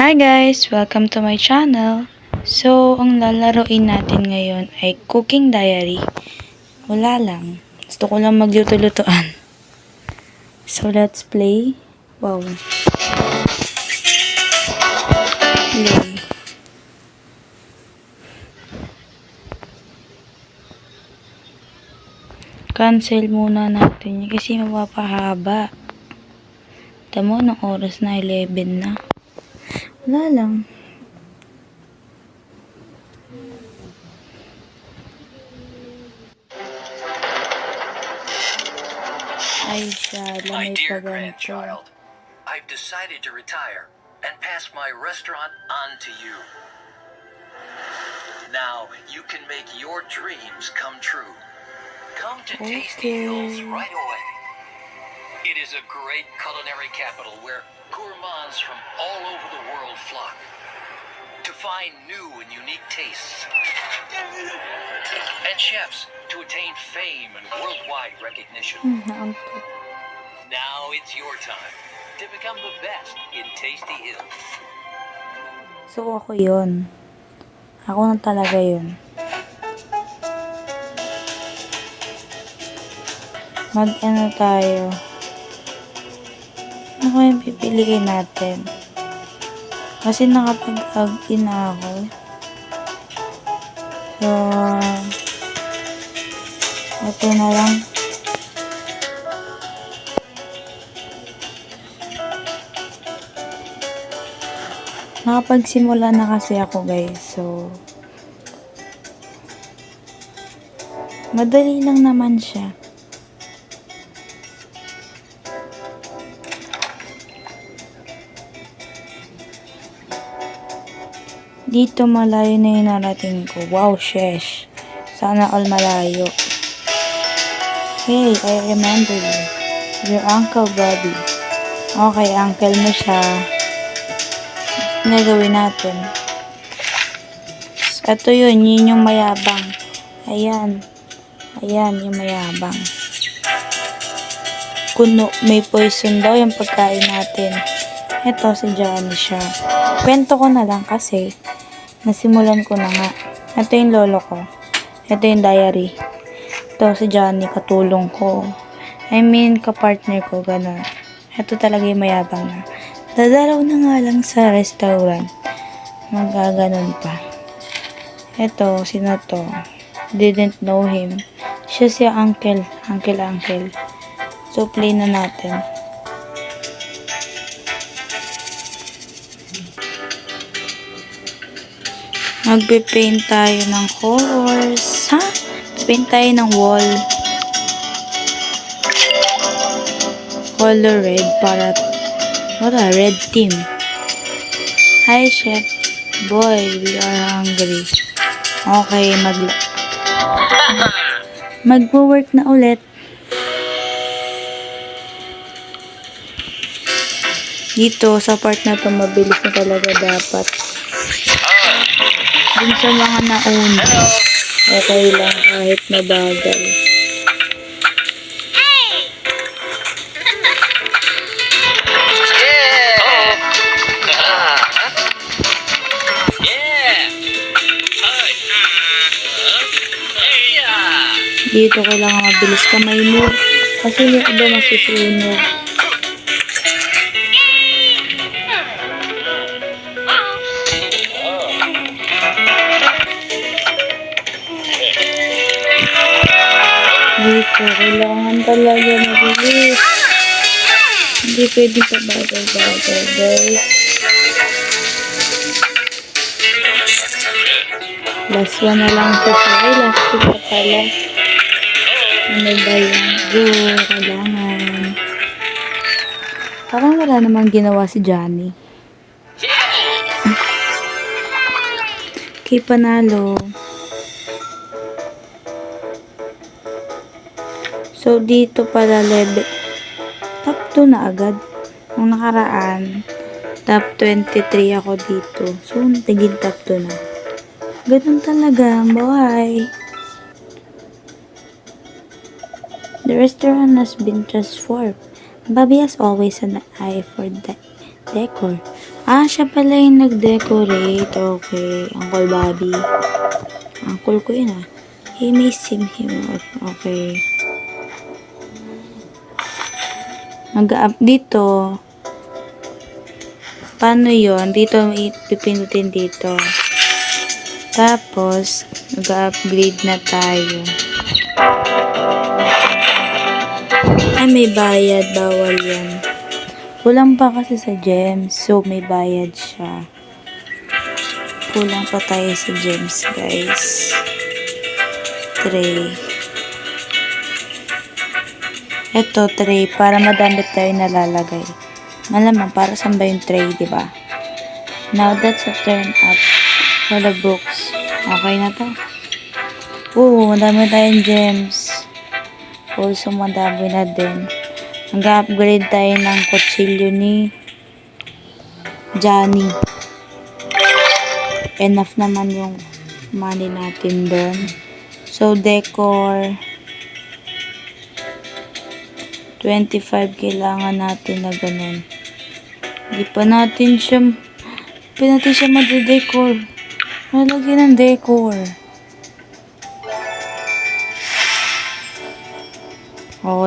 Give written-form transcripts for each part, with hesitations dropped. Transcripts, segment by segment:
Hi guys! Welcome to my channel. So, ang lalaroin natin ngayon ay cooking diary. Wala lang. Gusto ko lang magluto-lutuan. So, let's play. Wow. Play. Cancel muna natin yun kasi mapapahaba. Tamo, ng oras na 11 na. Wala lang. Ay, siya. My May dear paganto. grandchild, I've decided to retire and pass my restaurant on to you. Now you can make your dreams come true. Come to Tasty Hills right away. It is a great culinary capital where gourmands from all over the world flock to find new and unique tastes, and chefs to attain fame and worldwide recognition. Naantok. Now it's your time to become the best in Tasty Hills. So, ako yun. Ako na talaga yun. Mag-ano tayo. Ano yung pipiliin natin? Kasi nakapag-ag-in na ako. So, ito na lang. Nakapagsimula na kasi ako guys. So, madali lang naman siya. Dito malayo na yung narating ko. Wow, shesh. Sana all malayo. Hey, I remember you. Your Uncle Bobby. Okay, uncle mo siya. Nagawin natin. Ito yun yung mayabang. Ayan. Ayan, yung mayabang. Kuno, may poison daw yung pagkain natin. Ito, si Johnny siya. Kwento ko na lang kasi nasimulan ko na nga. Ito yung lolo ko. Ito yung diary. Ito si Johnny, katulong ko. I mean, kapartner ko, gano'n. Ito talaga yung mayabang na. Dadalaw na nga lang sa restaurant. Magaganon pa. Ito, sino to? Didn't know him. Siya si uncle. Uncle. So, play na natin. Magpe-paint tayo ng colors. Ha? Paint tayo ng wall. Color red para wala, red team. Hi, chef. Boy, we are hungry. Okay, magwo-work na ulit. Dito, sa part na to, mabilis na talaga dapat. Dun sa mga nauna, okay lang kahit mabagal. Dito kailangan mabilis kamay mo kasi yung iba masusunog. Dito kailangan talaga mabilis. Hindi pwede pa bagal guys. Last one na lang siya. Ay, last two pa pala. Ano ba yan? Go, kailangan. Parang wala namang ginawa si Johnny. Okay, panalo. So, dito pala level. Top 2 na agad. Nung nakaraan, top 23 ako dito. So, tigil top 2 na. Ganun talaga. Bye! The restaurant has been transformed. Bobby has always an eye for decor. Ah, siya pala yung nag-decorate. Okay. Uncle Bobby. Uncle ko yun ah. He may sim him. Okay. Nag-up dito. Paano yon? Dito, ipipindutin dito. Tapos, nag-upgrade na tayo. Ay, may bayad. Bawal yan. Kulang pa kasi sa gems. So, may bayad siya. Kulang pa tayo sa gems, guys. Tray. Ito, tray. Para madami tayo nalalagay. Malamang, para saan ba yung tray, diba? Now, that's a turn up for the books. Okay na to. Madami tayong gems. Also, madami na din. Mag-upgrade tayo ng kutsilyo ni Johnny. Enough naman yung money natin doon. So, decor. 25 kailangan natin na ganun. Hindi pa natin siya madedecor. Nalagyan ng decor.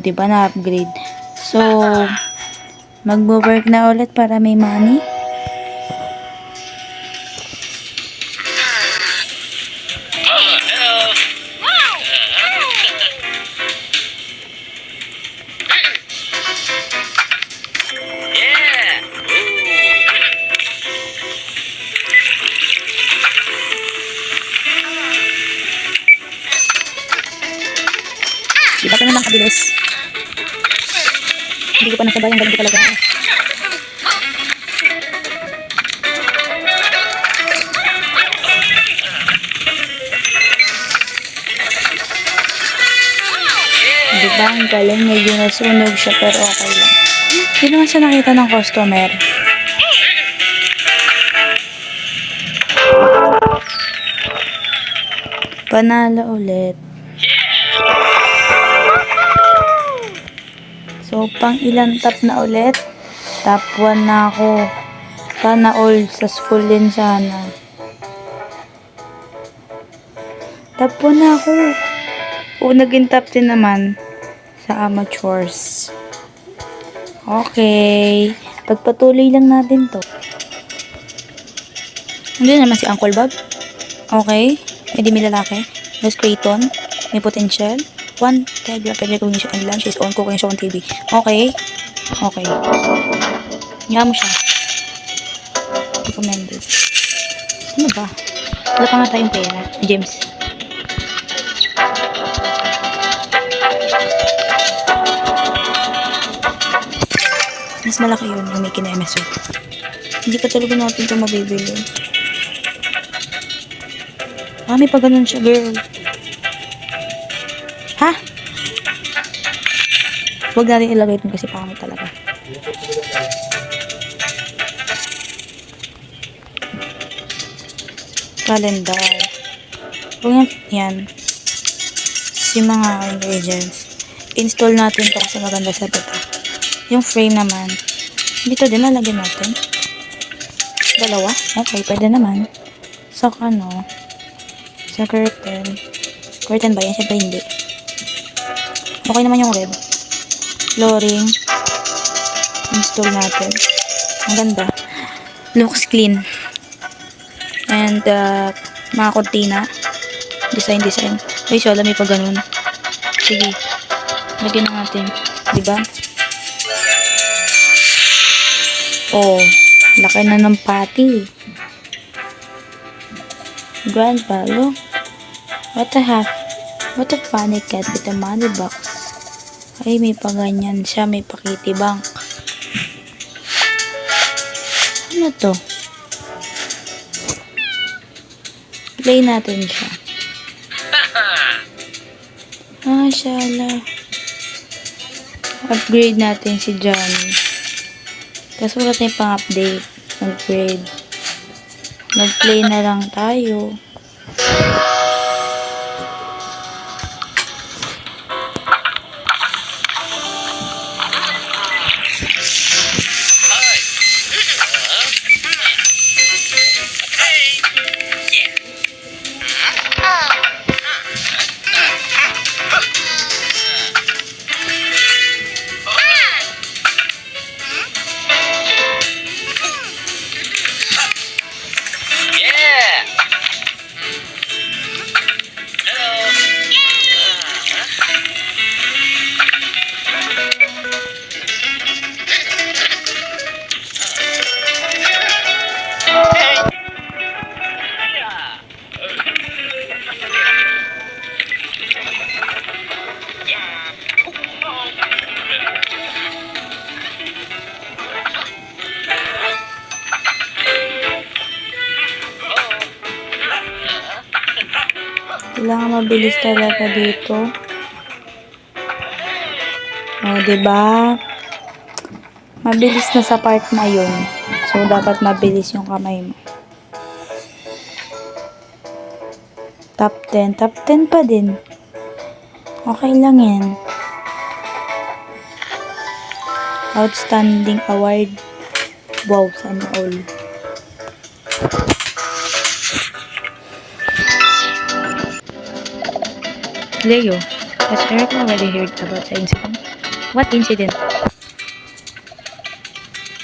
Di ba na-upgrade? So, magbo-work na ulit para may money. Di ba ka naman kabilis? Hindi ko pa nasabay ang ganito talaga. Di ba ang galing? Medyo nasunog siya pero okay lang. Hindi naman siya nakita ng customer. Panalo ulit. So, pang ilang top na ulit? Top 1 na ako. Sana all sa school din sana. Top 1 na ako. Naging top 10 naman sa amateurs. Okay. Pagpatuloy lang natin to. Hindi naman si Uncle Bob. Okay. Hindi may lalaki. Miss Creighton. May potential. 1 telegraph recognition and lunch is on cooking show on TV. Okay. Okay. Nga mo siya. Recommended. Ano ba? Wala pa nga tayong pera. James. Mas malaki yun yung may kina-MSO. Hindi pa talaga natin ito mabibili. May pa ganun siya, girl. Ha? Huwag natin ilagay ito kasi pangit talaga. Calendar. Huwag natin yan. Si mga ingredients. Install natin ito kasi maganda sa data. Yung frame naman. Dito din lalagyan natin. Dalawa? Okay, pwede naman. Sa sa curtain. Curtain ba yan? Siyempre hindi. Okay naman yung red. Flooring. Install natin. Ang ganda. Looks clean. And, mga kortina. Design. Ay, siya, may pa ganun. Sige. Lagyan na natin. Diba? Laki na ng pati. Grandpa, look. What a funny cat with a money box. Ay, may paganyan siya. May pakiti bank. Ano to? Play natin siya. Shala. Upgrade natin si Johnny. Tapos wala tayong pang-update. Upgrade. Mag-play na lang tayo. Kailangan mabilis talaga dito. O, diba? Mabilis na sa part na yun. So, dapat mabilis yung kamay mo. Top 10. Top 10 pa din. Okay lang yan. Outstanding award. Wow, sana all. Leo, has Eric already heard about the incident? What incident?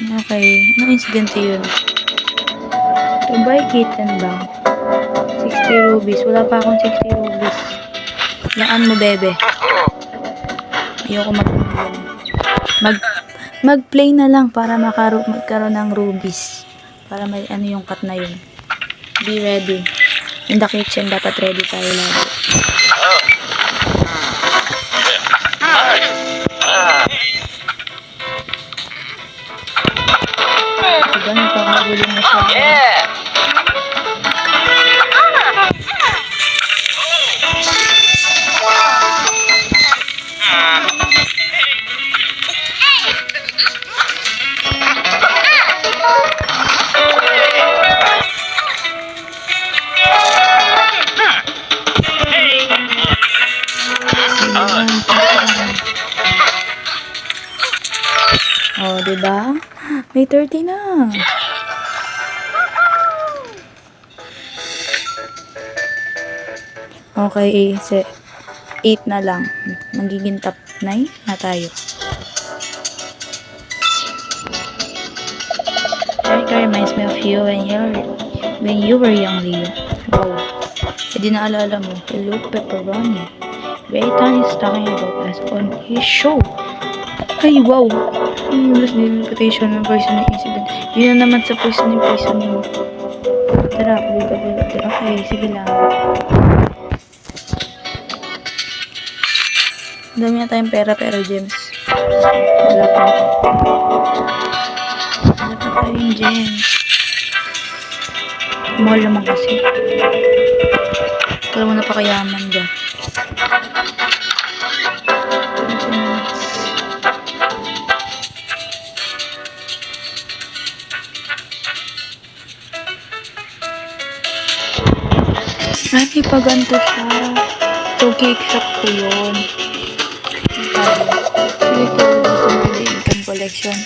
Okay, ano incident yun? To buy kitten lang. 60 rupees. Wala pa akong 60 rupees. Laan mo, bebe. Ayoko mag-play na lang para magkaroon ng rubies. Para may ano yung cut na yun. Be ready. In the kitchen, dapat ready tayo lagi. Diba, nagpakagulo na siya. Oh, diba? May 30 na. Okay, 8 na lang. Magiging top 9 na tayo. Erica reminds me of you when you were young, Leo. Wow. E di naalala mo. Hello, Pepperoni. Rayton is talking about us on his show. Ay, wow. Last reputation ng poisoning incident. Yun na naman sa poisoning mo. Tara, okay, sige lang. Dami na tayong pera, James. Wala pa tayong gems. Mahal naman kasi. Pero mo napakayaman dyan. 20 minutes. Ay, may paganto siya. So, cake shop ko yun. Income collection.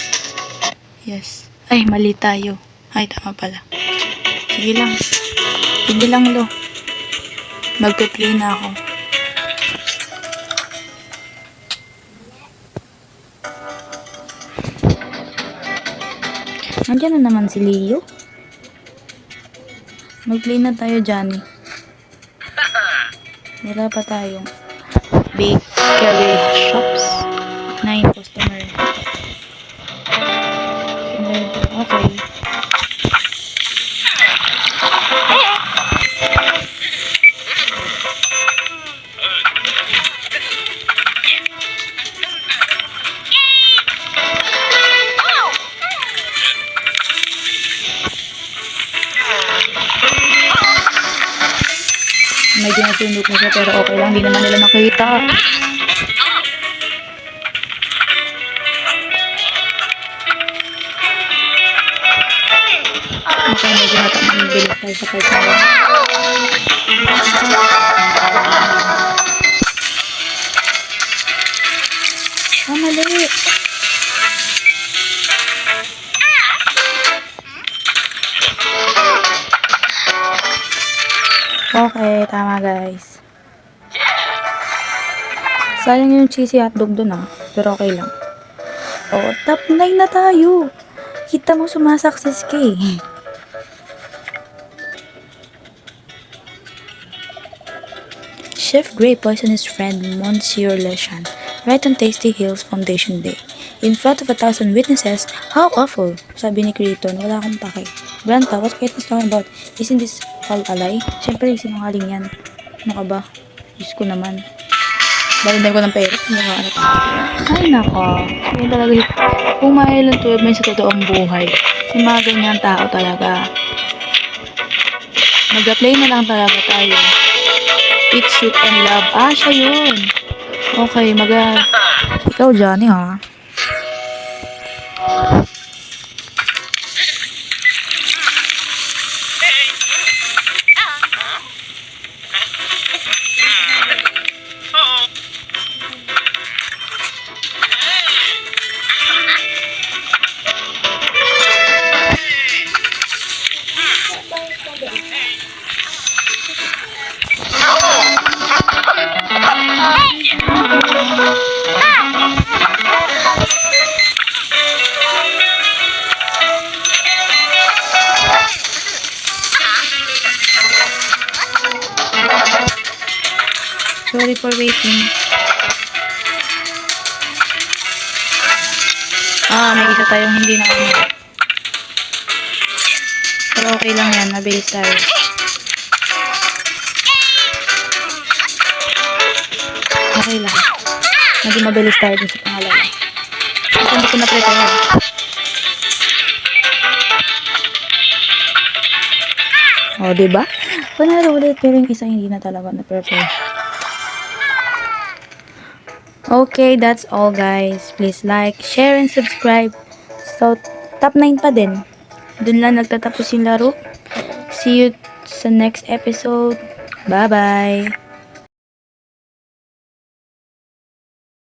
Yes. Ay, mali tayo. Ay, tama pala. Sige lang. Sige lang, lo. Magpe-play na ako. Nandiyan na naman si Leo. Mag-play na tayo, Johnny. Wala pa tayong bakery shops. 9 customer. Okay. Medyo nasundot na siya pero okay lang. Hindi naman nila nakita. Okay, medyo bilis tayo sa part na yun. Mali. Okay, tama guys. Sayang yung cheesy hotdog dun pero okay lang. Oh, top 9 na tayo. Kita mo sumasakses ka eh. Chef Gray poisoned his friend Monsieur Lechan right on Tasty Hills Foundation Day. In front of 1,000 witnesses, how awful, sabi ni Creighton, wala akong pake. Branta, what's Creighton talking about? Isn't this all a lie? Siyempre, sinungaling yan. Ano ka ba? Diyos ko naman. Balindan ko ng pera. Ay, nako. Yan talaga. Kung mailang tulad mo sa totoong buhay, yung mga ganyan tao talaga. Mag-play na lang talaga tayo. Eat, Shit, and Love. Ah, siya yun. Okay, ikaw, Johnny, ha? Sorry for waiting. May isa tayong hindi na ano. Pero okay lang yan. Mabilis tayo. Okay lang. Naging mabilis tayo dun sa pangalawa. Kasi hindi ko na-prepare. Diba? Panalo ulit. Pero yung isa hindi na talaga na-prepare. Okay, that's all guys. Please like, share, and subscribe. So, top 9 pa din. Dun lang nagtatapos yung laro. See you sa next episode. Bye-bye!